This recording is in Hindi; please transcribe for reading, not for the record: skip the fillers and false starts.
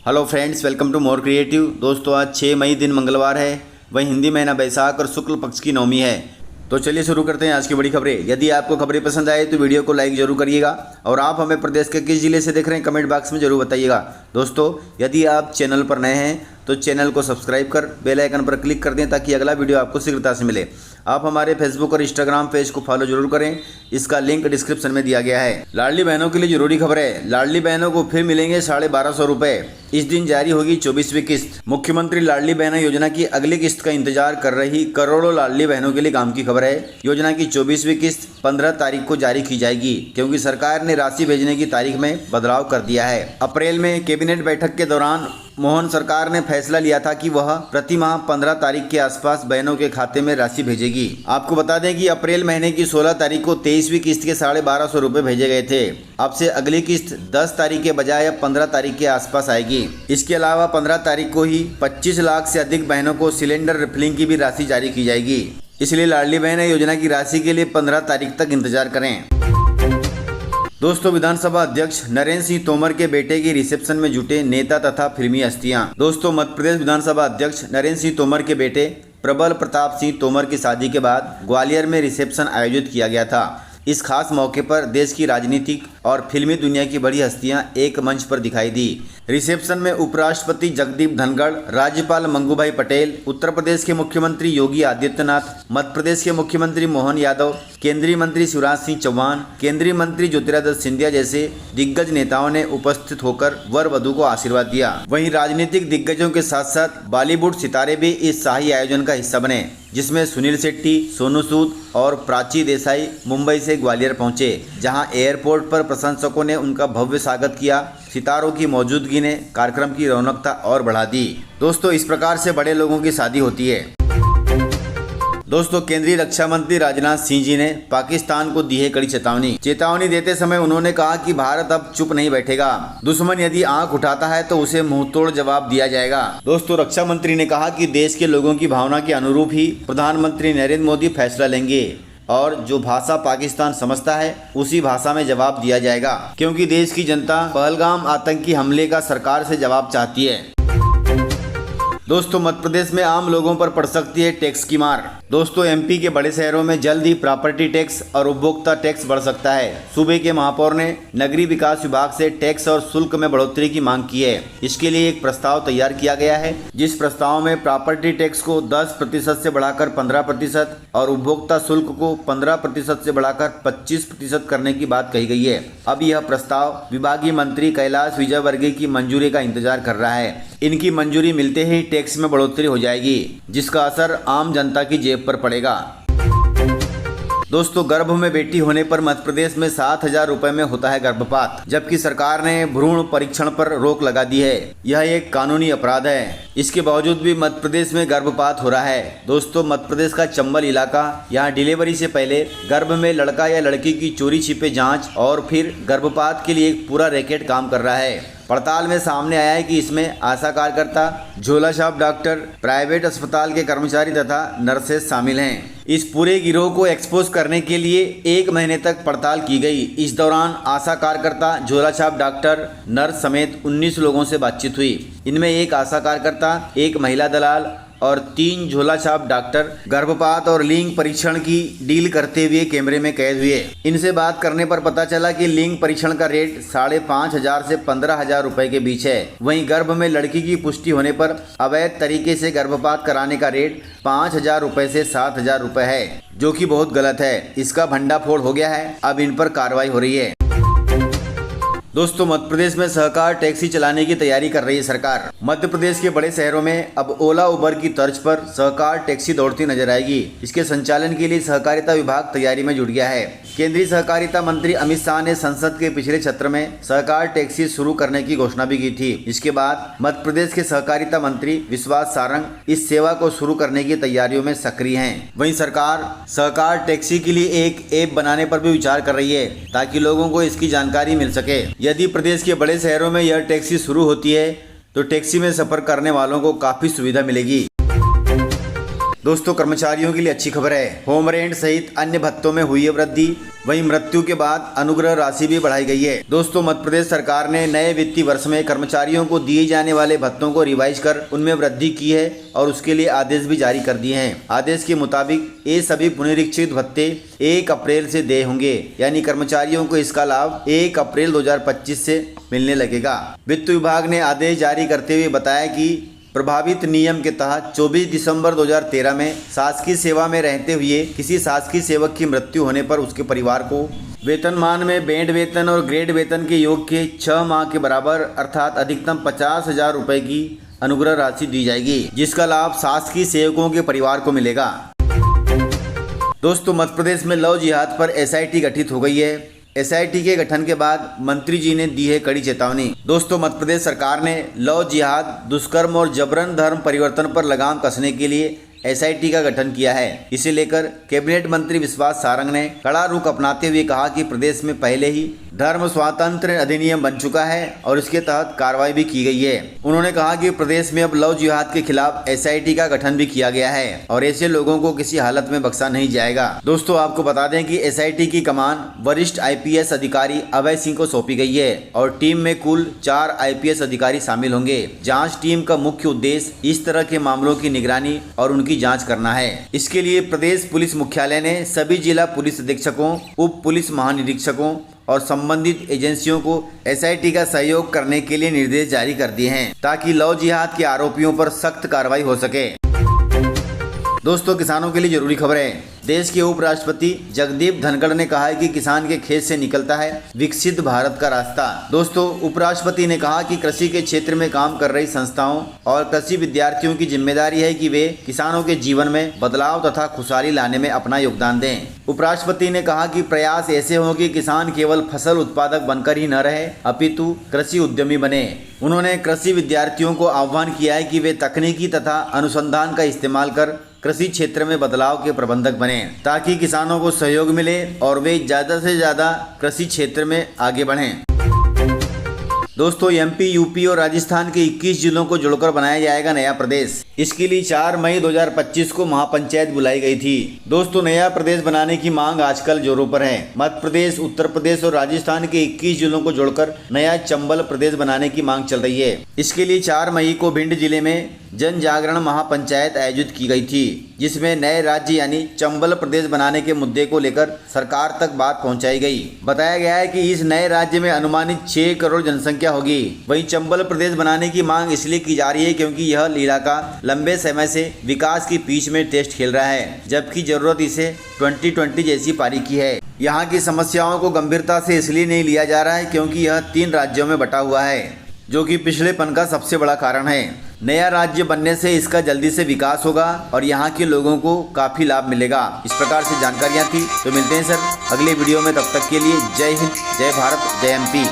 Hello friends, welcome to More Creative. दोस्तों, आज 6 मई दिन मंगलवार है, वही हिंदी महीना बैसाख और शुक्ल पक्ष की नवमी है। तो चलिए शुरू करते हैं आज की बड़ी खबरें। यदि आपको खबरें पसंद आए तो वीडियो को लाइक जरूर करिएगा और आप हमें प्रदेश के किस जिले से देख रहे हैं कमेंट बॉक्स में जरूर बताइएगा। दोस्तों, यदि आप चैनल पर नए हैं तो चैनल को सब्सक्राइब कर बेल आइकन पर क्लिक कर दें ताकि अगला वीडियो आपको शीघ्रता से मिले। आप हमारे फेसबुक और इंस्टाग्राम पेज को फॉलो जरूर करें, इसका लिंक डिस्क्रिप्शन में दिया गया है। लाडली बहनों के लिए जरूरी खबर है, लाडली बहनों को फिर मिलेंगे 1250 रुपए। इस दिन जारी होगी 24वीं किस्त। मुख्यमंत्री लाडली बहना योजना की अगली किस्त का इंतजार कर रही करोड़ों लाडली बहनों के लिए काम की खबर है। योजना की 24वीं किस्त 15 तारीख को जारी की जाएगी, क्योंकि सरकार ने राशि भेजने की तारीख में बदलाव कर दिया है। अप्रैल में कैबिनेट बैठक के दौरान मोहन सरकार ने फैसला लिया था कि वह प्रति माह 15 तारीख के आसपास बहनों के खाते में राशि भेजेगी। आपको बता दें कि अप्रैल महीने की 16 तारीख को 23वीं किस्त के 1250 रुपए भेजे गए थे। अब से अगली किस्त 10 तारीख के बजाय अब 15 तारीख के आसपास आएगी। इसके अलावा 15 तारीख को ही 25 लाख से अधिक बहनों को सिलेंडर रिफिलिंग की भी राशि जारी की जाएगी। इसलिए लाडली बहन योजना की राशि के लिए 15 तारीख तक इंतजार करें। दोस्तों, विधानसभा अध्यक्ष नरेंद्र सिंह तोमर के बेटे की रिसेप्शन में जुटे नेता तथा फिल्मी हस्तियां। दोस्तों, मध्य प्रदेश विधानसभा अध्यक्ष नरेंद्र सिंह तोमर के बेटे प्रबल प्रताप सिंह तोमर की शादी के बाद ग्वालियर में रिसेप्शन आयोजित किया गया था। इस खास मौके पर देश की राजनीतिक और फिल्मी दुनिया की बड़ी हस्तियां एक मंच पर दिखाई दी। रिसेप्शन में उपराष्ट्रपति जगदीप धनखड़, राज्यपाल मंगूभाई पटेल, उत्तर प्रदेश के मुख्यमंत्री योगी आदित्यनाथ, मध्य प्रदेश के मुख्यमंत्री मोहन यादव, केंद्रीय मंत्री शिवराज सिंह चौहान, केंद्रीय मंत्री ज्योतिरादित्य सिंधिया जैसे दिग्गज नेताओं ने उपस्थित होकर वर वधु को आशीर्वाद दिया। वहीं राजनीतिक दिग्गजों के साथ साथ बॉलीवुड सितारे भी इस शाही आयोजन का हिस्सा बने, जिसमें सुनील शेट्टी, सोनू सूद और प्राची देसाई मुंबई से ग्वालियर पहुंचे, जहां एयरपोर्ट पर प्रशंसकों ने उनका भव्य स्वागत किया। सितारों की मौजूदगी ने कार्यक्रम की रौनकता और बढ़ा दी। दोस्तों, इस प्रकार से बड़े लोगों की शादी होती है। दोस्तों, केंद्रीय रक्षा मंत्री राजनाथ सिंह जी ने पाकिस्तान को दी है कड़ी चेतावनी देते समय उन्होंने कहा कि भारत अब चुप नहीं बैठेगा। दुश्मन यदि आंख उठाता है तो उसे मुंहतोड़ जवाब दिया जाएगा। दोस्तों, रक्षा मंत्री ने कहा कि देश के लोगों की भावना के अनुरूप ही प्रधानमंत्री नरेंद्र मोदी फैसला लेंगे और जो भाषा पाकिस्तान समझता है उसी भाषा में जवाब दिया जाएगा, क्योंकि देश की जनता पहलगाम आतंकी हमले का सरकार से जवाब चाहती है। दोस्तों, मध्य प्रदेश में आम लोगों पर पड़ सकती है टैक्स की मार। दोस्तों, एमपी के बड़े शहरों में जल्द ही प्रॉपर्टी टैक्स और उपभोक्ता टैक्स बढ़ सकता है। सूबे के महापौर ने नगरीय विकास विभाग से टैक्स और शुल्क में बढ़ोतरी की मांग की है। इसके लिए एक प्रस्ताव तैयार किया गया है, जिस प्रस्ताव में प्रॉपर्टी टैक्स को 10% से बढ़ाकर 15% और उपभोक्ता शुल्क को 15% से बढ़ाकर 25% करने की बात कही गई है। अब यह प्रस्ताव विभागीय मंत्री कैलाश विजयवर्गीय की मंजूरी का इंतजार कर रहा है। इनकी मंजूरी मिलते ही टैक्स में बढ़ोतरी हो जाएगी, जिसका असर आम जनता की जेब पर पड़ेगा। दोस्तों, गर्भ में बेटी होने पर मध्य प्रदेश में 7,000 रुपए में होता है गर्भपात, जबकि सरकार ने भ्रूण परीक्षण पर रोक लगा दी है। यह एक कानूनी अपराध है। इसके बावजूद भी मध्य प्रदेश में गर्भपात हो रहा है। दोस्तों, मध्य प्रदेश का चंबल इलाका, यहाँ डिलीवरी से पहले गर्भ में लड़का या लड़की की चोरी छिपे जांच और फिर गर्भपात के लिए एक पूरा रैकेट काम कर रहा है। पड़ताल में सामने आया है कि इसमें आशा कार्यकर्ता, झोला छाप डॉक्टर, प्राइवेट अस्पताल के कर्मचारी तथा नर्सेस शामिल हैं। इस पूरे गिरोह को एक्सपोज करने के लिए 1 महीने तक पड़ताल की गई। इस दौरान आशा कार्यकर्ता, झोला छाप डॉक्टर, नर्स समेत 19 लोगों से बातचीत हुई। इनमें 1 आशा कार्यकर्ता, 1 महिला दलाल और 3 झोला छाप डॉक्टर गर्भपात और लिंग परीक्षण की डील करते हुए कैमरे में कैद हुए। इनसे बात करने पर पता चला कि लिंग परीक्षण का रेट 5,500 से 15,000 रुपए के बीच है। वहीं गर्भ में लड़की की पुष्टि होने पर अवैध तरीके से गर्भपात कराने का रेट 5,000 रुपए से 7,000 रुपए है, जो कि बहुत गलत है। इसका भंडाफोड़ हो गया है। अब इन पर कार्रवाई हो रही है। दोस्तों, मध्य प्रदेश में सहकार टैक्सी चलाने की तैयारी कर रही है सरकार। मध्य प्रदेश के बड़े शहरों में अब ओला उबर की तर्ज पर सहकार टैक्सी दौड़ती नजर आएगी। इसके संचालन के लिए सहकारिता विभाग तैयारी में जुट गया है। केंद्रीय सहकारिता मंत्री अमित शाह ने संसद के पिछले सत्र में सहकार टैक्सी शुरू करने की घोषणा भी की थी। इसके बाद मध्य प्रदेश के सहकारिता मंत्री विश्वास सारंग इस सेवा को शुरू करने की तैयारियों में सक्रिय हैं। वहीं सरकार सहकार टैक्सी के लिए एक ऐप बनाने पर भी विचार कर रही है, ताकि लोगों को इसकी जानकारी मिल सके। यदि प्रदेश के बड़े शहरों में यह टैक्सी शुरू होती है तो टैक्सी में सफर करने वालों को काफी सुविधा मिलेगी। दोस्तों कर्मचारियों के लिए अच्छी खबर है, होम रेंट सहित अन्य भत्तों में हुई है वृद्धि। वहीं मृत्यु के बाद अनुग्रह राशि भी बढ़ाई गई है। दोस्तों मध्य प्रदेश सरकार ने नए वित्तीय वर्ष में कर्मचारियों को दिए जाने वाले भत्तों को रिवाइज कर उनमें वृद्धि की है और उसके लिए आदेश भी जारी कर दिए हैं। आदेश के मुताबिक ये सभी पुनरीक्षित भत्ते 1 अप्रैल से देय होंगे, यानी कर्मचारियों को इसका लाभ 1 अप्रैल 2025 से मिलने लगेगा। वित्त विभाग ने आदेश जारी करते हुए बताया कि प्रभावित नियम के तहत 24 दिसंबर 2013 में शासकीय सेवा में रहते हुए किसी शासकीय सेवक की मृत्यु होने पर उसके परिवार को वेतनमान में बैंड वेतन और ग्रेड वेतन के योग के 6 माह के बराबर अर्थात अधिकतम 50,000 रुपए की अनुग्रह राशि दी जाएगी, जिसका लाभ शासकीय सेवकों के परिवार को मिलेगा। दोस्तों मध्य प्रदेश में लव जिहाद पर SIT गठित हो गई है। SIT के गठन के बाद मंत्री जी ने दी है कड़ी चेतावनी। दोस्तों मध्य प्रदेश सरकार ने लव जिहाद, दुष्कर्म और जबरन धर्म परिवर्तन पर लगाम कसने के लिए SIT का गठन किया है। इसे लेकर कैबिनेट मंत्री विश्वास सारंग ने कड़ा रुख अपनाते हुए कहा कि प्रदेश में पहले ही धर्म स्वातंत्र अधिनियम बन चुका है और इसके तहत कार्रवाई भी की गई है। उन्होंने कहा कि प्रदेश में अब लव जिहाद के खिलाफ SIT का गठन भी किया गया है और ऐसे लोगों को किसी हालत में बख्शा नहीं जाएगा। दोस्तों आपको बता दें कि SIT की कमान वरिष्ठ IPS अधिकारी अभय सिंह को सौंपी गई है और टीम में कुल 4 IPS अधिकारी शामिल होंगे। जाँच टीम का मुख्य उद्देश्य इस तरह के मामलों की निगरानी और उनकी जांच करना है। इसके लिए प्रदेश पुलिस मुख्यालय ने सभी जिला पुलिस अधीक्षकों, उप पुलिस महानिरीक्षकों और संबंधित एजेंसियों को SIT का सहयोग करने के लिए निर्देश जारी कर दिए हैं ताकि लव जिहाद के आरोपियों पर सख्त कार्रवाई हो सके। दोस्तों किसानों के लिए जरूरी खबर है। देश के उपराष्ट्रपति जगदीप धनखड़ ने कहा है कि किसान के खेत से निकलता है विकसित भारत का रास्ता। दोस्तों उपराष्ट्रपति ने कहा कि कृषि के क्षेत्र में काम कर रही संस्थाओं और कृषि विद्यार्थियों की जिम्मेदारी है कि वे किसानों के जीवन में बदलाव तथा खुशहाली लाने में अपना योगदान दें। उपराष्ट्रपति ने कहा कि प्रयास ऐसे हों कि किसान केवल फसल उत्पादक बनकर ही न रहे अपितु कृषि उद्यमी बने। उन्होंने कृषि विद्यार्थियों को आह्वान किया है कि वे तकनीकी तथा अनुसंधान का इस्तेमाल कर कृषि क्षेत्र में बदलाव के प्रबंधक बने ताकि किसानों को सहयोग मिले और वे ज़्यादा से ज़्यादा कृषि क्षेत्र में आगे बढ़ें। दोस्तों MP, UP और राजस्थान के 21 जिलों को जोड़कर बनाया जाएगा नया प्रदेश। इसके लिए 4 मई 2025 को महापंचायत बुलाई गई थी। दोस्तों नया प्रदेश बनाने की मांग आजकल जोरों पर है। मध्य प्रदेश, उत्तर प्रदेश और राजस्थान के 21 जिलों को जोड़कर नया चंबल प्रदेश बनाने की मांग चल रही है। इसके लिए 4 मई को भिंड जिले में जन जागरण महापंचायत आयोजित की गई थी, जिसमें नए राज्य यानी चंबल प्रदेश बनाने के मुद्दे को लेकर सरकार तक बात पहुंचाई गई। बताया गया है कि इस नए राज्य में अनुमानित 6 करोड़ जनसंख्या होगी। वहीं चंबल प्रदेश बनाने की मांग इसलिए की जा रही है क्योंकि यह इलाका लंबे समय से विकास की पिच में टेस्ट खेल रहा है, जबकि जरूरत इसे 2020 जैसी पारी की है। यहाँ की समस्याओं को गंभीरता से इसलिए नहीं लिया जा रहा है क्योंकि यह 3 राज्यों में बटा हुआ है, जो कि पिछड़ेपन का सबसे बड़ा कारण है। नया राज्य बनने से इसका जल्दी से विकास होगा और यहाँ के लोगों को काफ़ी लाभ मिलेगा। इस प्रकार से जानकारियाँ थी। तो मिलते हैं सर अगले वीडियो में, तब तक के लिए जय हिंद, जय भारत, जय MP।